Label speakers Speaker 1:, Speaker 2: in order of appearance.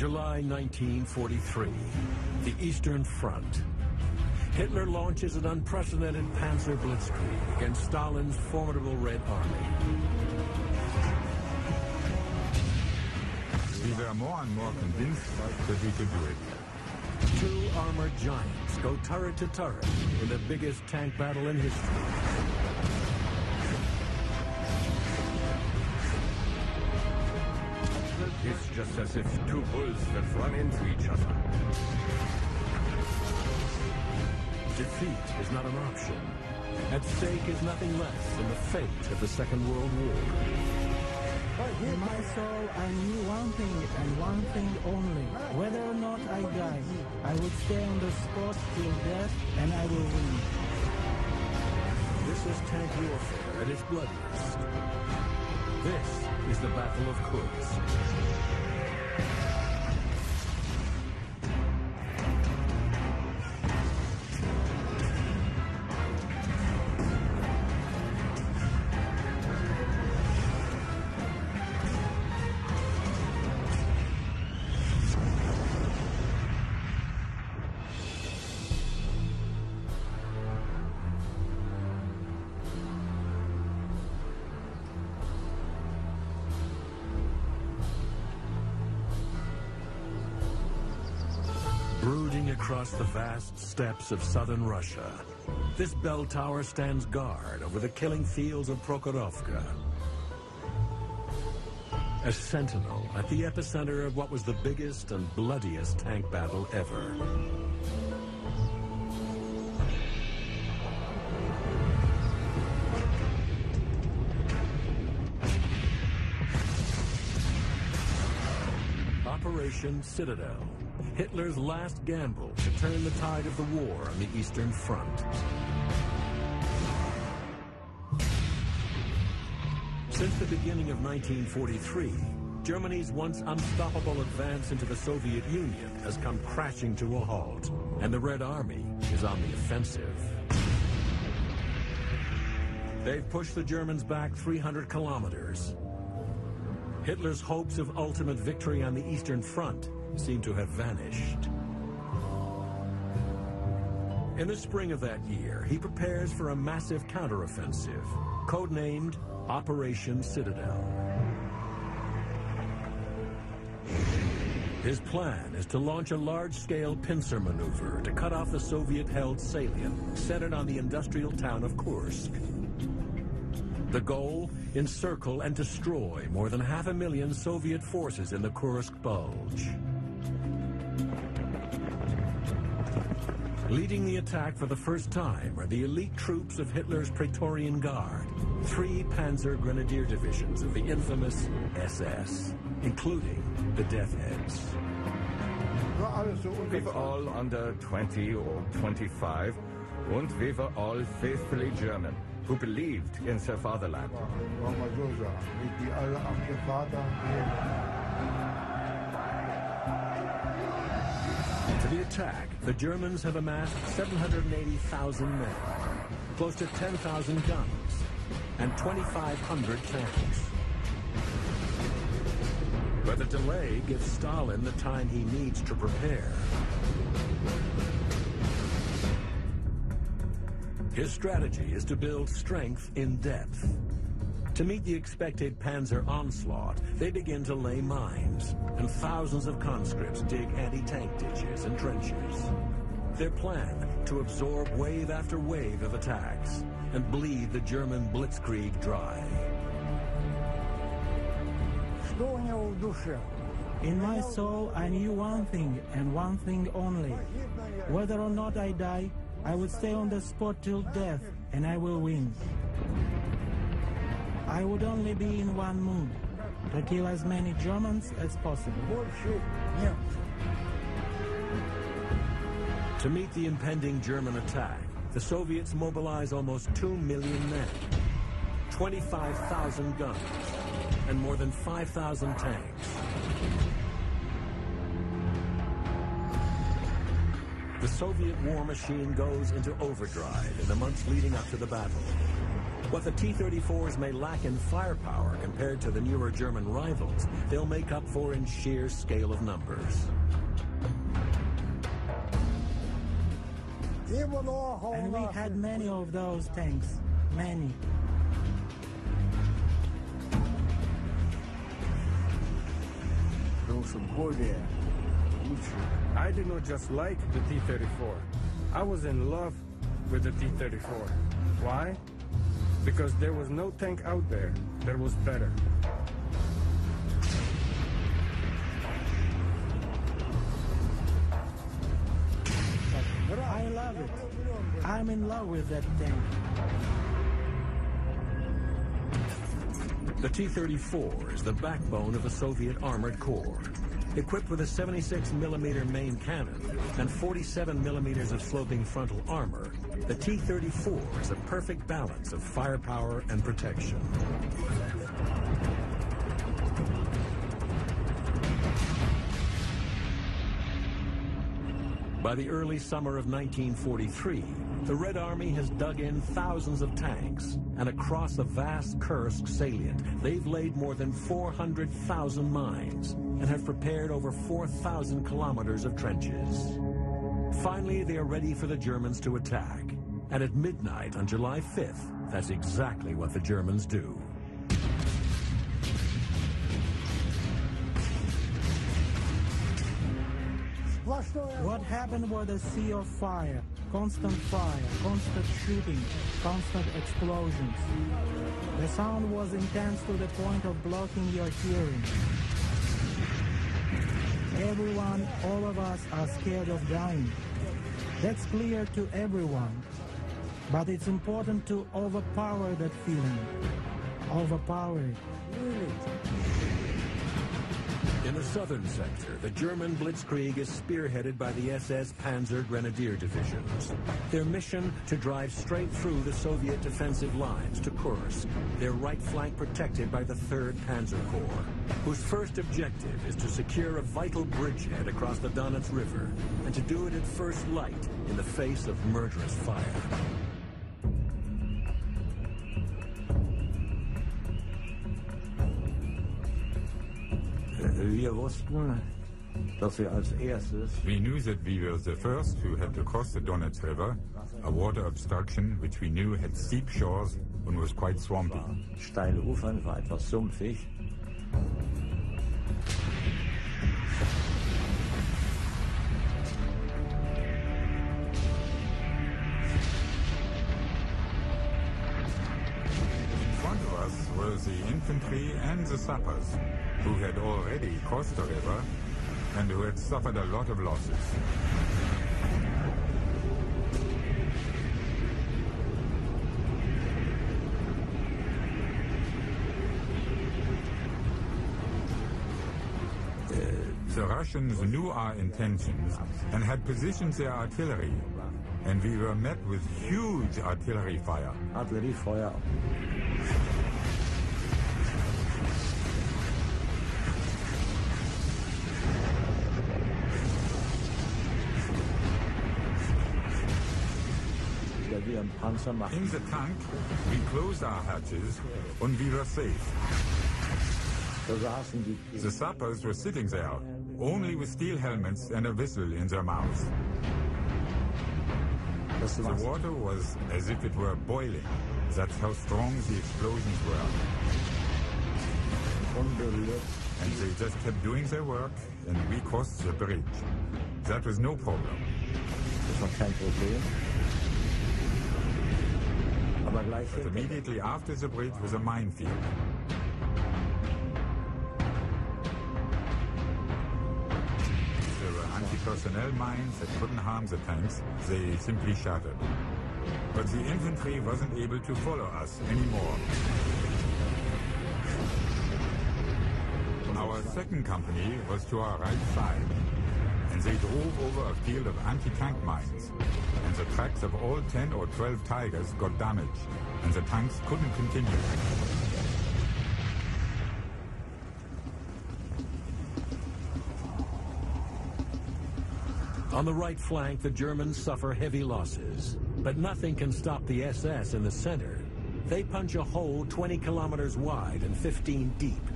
Speaker 1: July 1943, the Eastern Front. Hitler launches an unprecedented panzer blitzkrieg against Stalin's formidable Red Army.
Speaker 2: We were more and more convinced that we could do it.
Speaker 1: Two armored giants go turret to turret in the biggest tank battle in history.
Speaker 3: It's just as if two bulls that run into each other.
Speaker 1: Defeat is not an option. At stake is nothing less than the fate of the Second World War.
Speaker 4: In my soul, I knew one thing and one thing only. Whether or not I die, I would stay on the spot till death, and I will win.
Speaker 1: This is tank warfare at its bloodiest. This is the Battle of Kursk. Brooding across the vast steppes of southern Russia, this bell tower stands guard over the killing fields of Prokhorovka. A sentinel at the epicenter of what was the biggest and bloodiest tank battle ever. Operation Citadel, Hitler's last gamble to turn the tide of the war on the Eastern Front. Since the beginning of 1943, Germany's once unstoppable advance into the Soviet Union has come crashing to a halt, and the Red Army is on the offensive. They've pushed the Germans back 300 kilometers. Hitler's hopes of ultimate victory on the Eastern Front seem to have vanished. In the spring of that year, he prepares for a massive counteroffensive, codenamed Operation Citadel. His plan is to launch a large-scale pincer maneuver to cut off the Soviet-held salient centered on the industrial town of Kursk. The goal, encircle and destroy more than 500,000 Soviet forces in the Kursk Bulge. Leading the attack for the first time are the elite troops of Hitler's Praetorian Guard, 3 Panzer Grenadier divisions of the infamous SS, including the Death Heads.
Speaker 3: We were all under 20 or 25, and we were all faithfully German, who believed in their fatherland.
Speaker 1: To the attack, the Germans have amassed 780,000 men, close to 10,000 guns, and 2,500 tanks. But the delay gives Stalin the time he needs to prepare. His strategy is to build strength in depth. To meet the expected Panzer onslaught, they begin to lay mines, and thousands of conscripts dig anti-tank ditches and trenches. Their plan, to absorb wave after wave of attacks and bleed the German blitzkrieg dry.
Speaker 4: In my soul, I knew one thing and one thing only. Whether or not I die, I would stay on the spot till death, and I will win. I would only be in one mood, to kill as many Germans as possible.
Speaker 1: To meet the impending German attack, the Soviets mobilize almost 2 million men, 25,000 guns, and more than 5,000 tanks. The Soviet war machine goes into overdrive in the months leading up to the battle. What the T-34s may lack in firepower compared to the newer German rivals, they'll make up for in sheer scale of numbers.
Speaker 4: And we had many of those tanks. Many.
Speaker 5: I did not just like the T-34. I was in love with the T-34. Why? Because there was no tank out there that was better.
Speaker 4: I love it. I'm in love with that tank.
Speaker 1: The T-34 is the backbone of the Soviet Armored Corps. Equipped with a 76mm main cannon and 47mm of sloping frontal armor, the T-34 is a perfect balance of firepower and protection. By the early summer of 1943, the Red Army has dug in thousands of tanks, and across the vast Kursk salient, they've laid more than 400,000 mines and have prepared over 4,000 kilometers of trenches. Finally, they are ready for the Germans to attack. And at midnight on July 5th, that's exactly what the Germans do.
Speaker 4: What happened was a sea of fire, constant shooting, constant explosions. The sound was intense to the point of blocking your hearing. Everyone, all of us are scared of dying. That's clear to everyone. But it's important to overpower that feeling. Overpower it.
Speaker 1: In the southern sector, the German blitzkrieg is spearheaded by the SS Panzer Grenadier Divisions. Their mission to drive straight through the Soviet defensive lines to Kursk, their right flank protected by the 3rd Panzer Corps, whose first objective is to secure a vital bridgehead across the Donets River, and to do it at first light in the face of murderous fire.
Speaker 2: We knew that we were the first who had to cross the Donets River, a water obstruction which we knew had steep shores and was quite swampy.
Speaker 6: Steile Ufern, war etwas sumpfig.
Speaker 2: In front of us were the infantry and the sappers, who had already crossed the river and who had suffered a lot of losses. The Russians knew our intentions and had positioned their artillery, and we were met with huge artillery fire.
Speaker 6: Artilleriefeuer.
Speaker 2: In the tank, we closed our hatches and we were safe. The sappers were sitting there, only with steel helmets and a whistle in their mouths. The water was as if it were boiling. That's how strong the explosions were. And they just kept doing their work, and we crossed the bridge. That was no problem. But immediately after the bridge was a minefield. There were anti-personnel mines that couldn't harm the tanks. They simply shattered. But the infantry wasn't able to follow us anymore. Our second company was to our right side, and they drove over a field of anti-tank mines. And the tracks of all 10 or 12 Tigers got damaged, and the tanks couldn't continue.
Speaker 1: On the right flank, the Germans suffer heavy losses. But nothing can stop the SS in the center. They punch a hole 20 kilometers wide and 15 deep.